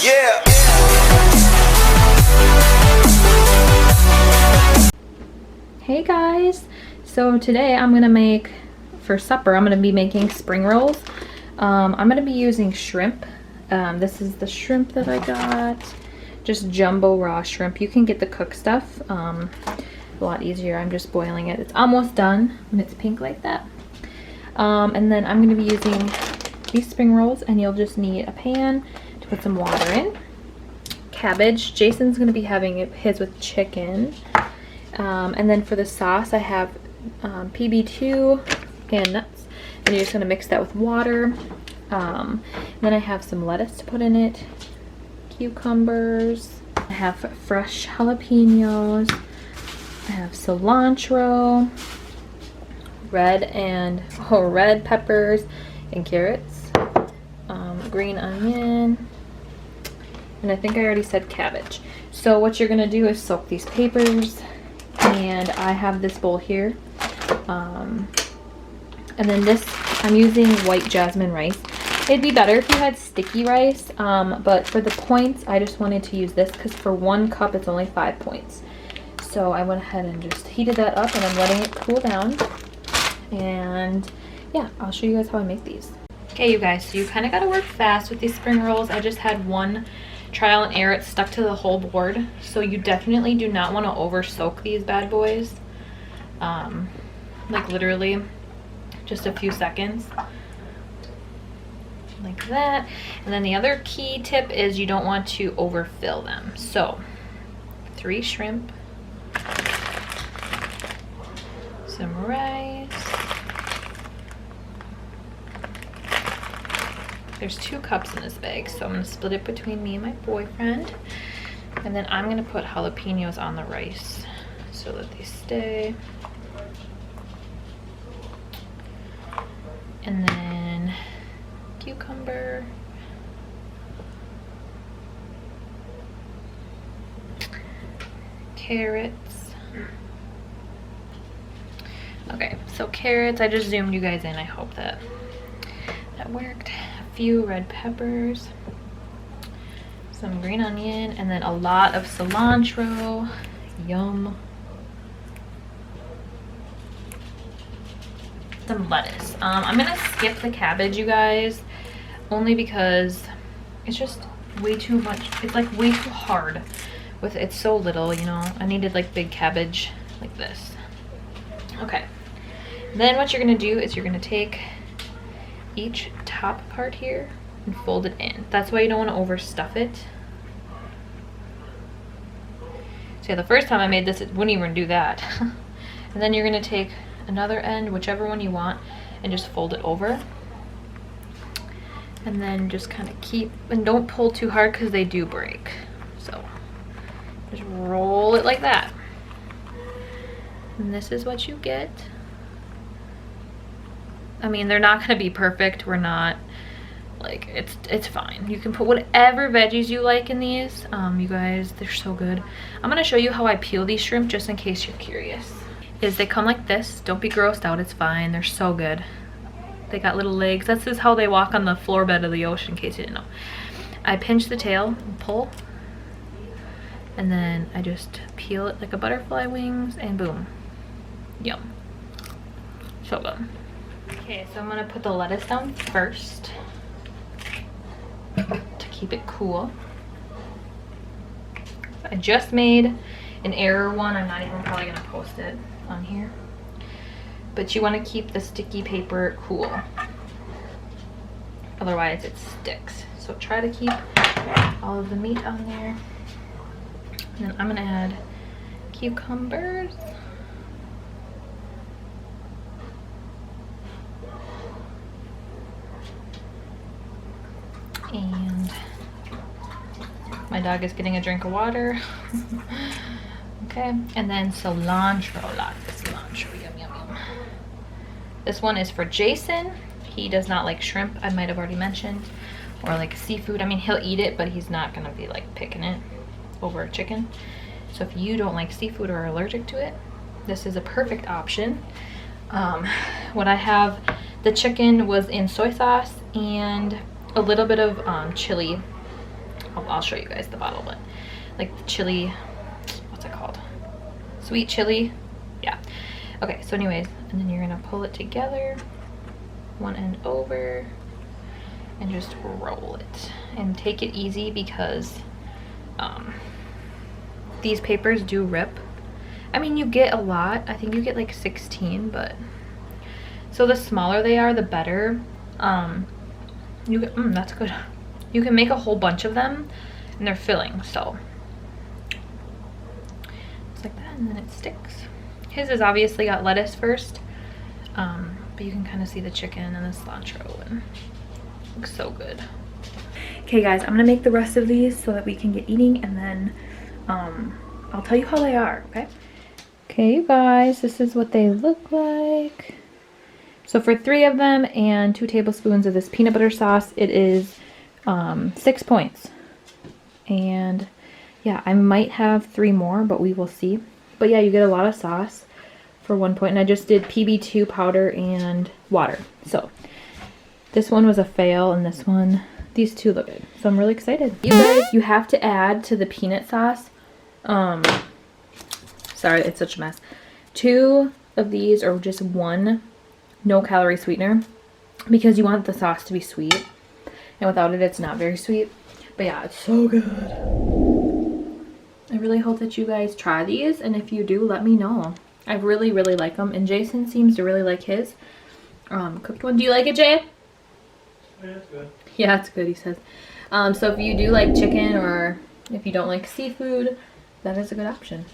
Yeah. Hey guys, so today I'm gonna make, for supper, I'm gonna be making spring rolls. I'm gonna be using shrimp. This is the shrimp that I got, just jumbo raw shrimp. You can get the cooked stuff, a lot easier. I'm just boiling it. It's almost done when it's pink like that. And then I'm gonna be using these spring rolls, and you'll just need a pan to put some water in. Cabbage. Jason's gonna be having his with chicken. And then for the sauce, I have PB2 and nuts, and you're just gonna mix that with water. Then I have some lettuce to put in it, cucumbers, I have fresh jalapenos, I have cilantro, red peppers and carrots, green onion, and I think I already said cabbage. So what you're gonna do is soak these papers, and I have this bowl here, and then this, I'm using white jasmine rice. It'd be better if you had sticky rice, but for the points I just wanted to use this because for 1 cup it's only 5 points. So I went ahead and just heated that up, and I'm letting it cool down, and yeah, I'll show you guys how I make these. Okay you guys, so you kind of got to work fast with these spring rolls. I just had one trial and error. It stuck to the whole board, so you definitely do not want to over soak these bad boys, like literally just a few seconds like that. And then the other key tip is you don't want to overfill them. So 3 shrimp, some rice, there's 2 cups in this bag, so I'm going to split it between me and my boyfriend. And then I'm going to put jalapenos on the rice so that they stay. And then cucumber. Carrots. Okay, so carrots, I just zoomed you guys in. I hope that worked. A few red peppers, some green onion, and then a lot of cilantro. Yum. Some lettuce. I'm gonna skip the cabbage, you guys, only because it's just way too much. It's like way too hard with it's so little, you know. I needed like big cabbage like this. Okay, then what you're gonna do is you're gonna take each top part here and fold it in. That's why you don't want to overstuff it. So yeah, the first time I made this, it wouldn't even do that. And then you're gonna take another end, whichever one you want, and just fold it over, and then just kind of keep, and don't pull too hard because they do break. So just roll it like that, and this is what you get. I mean, they're not gonna be perfect. We're not like, it's fine. You can put whatever veggies you like in these. You guys, they're so good. I'm gonna show you how I peel these shrimp just in case you're curious. Is they come like this. Don't be grossed out, it's fine. They're so good. They got little legs. This is how they walk on the floor bed of the ocean, in case you didn't know. I pinch the tail and pull, and then I just peel it like a butterfly wings, and boom. Yum. So good. Okay, so I'm gonna put the lettuce down first to keep it cool. I just made an error one. I'm not even probably gonna post it on here, but you want to keep the sticky paper cool, otherwise it sticks. So try to keep all of the meat on there. And then I'm gonna add cucumbers, and my dog is getting a drink of water. Okay, and then cilantro, lots of cilantro, yum, yum, yum. This one is for Jason. He does not like shrimp, I might have already mentioned, or like seafood. I mean, he'll eat it, but he's not gonna be like picking it over chicken. So if you don't like seafood or are allergic to it, this is a perfect option. What I have, the chicken was in soy sauce and a little bit of chili I'll show you guys the bottle, but like the chili, what's it called? Sweet chili. Yeah. Okay, so anyways, and then you're gonna pull it together, one end over, and just roll it. And take it easy because these papers do rip. I mean, you get a lot. I think you get like 16, but so the smaller they are, the better. You get, that's good. You can make a whole bunch of them, and they're filling. So it's like that, and then it sticks. His has obviously got lettuce first, but you can kind of see the chicken and the cilantro, and it looks so good. Okay, guys, I'm gonna make the rest of these so that we can get eating, and then I'll tell you how they are. Okay. Okay, you guys, this is what they look like. So for 3 of them and 2 tablespoons of this peanut butter sauce, it is 6 points. And yeah, I might have 3 more, but we will see. But yeah, you get a lot of sauce for 1 point. And I just did PB2 powder and water. So this one was a fail, and this one, these 2 look good. So I'm really excited. You guys, you have to add to the peanut sauce. Sorry, it's such a mess. 2 of these, or just 1 no-calorie sweetener, because you want the sauce to be sweet, and without it, it's not very sweet. But yeah, it's so good. I really hope that you guys try these, and if you do, let me know. I really, really like them, and Jason seems to really like his cooked one. Do you like it, Jay? Yeah, it's good. Yeah, it's good, he says. So if you do like chicken, or if you don't like seafood, that is a good option.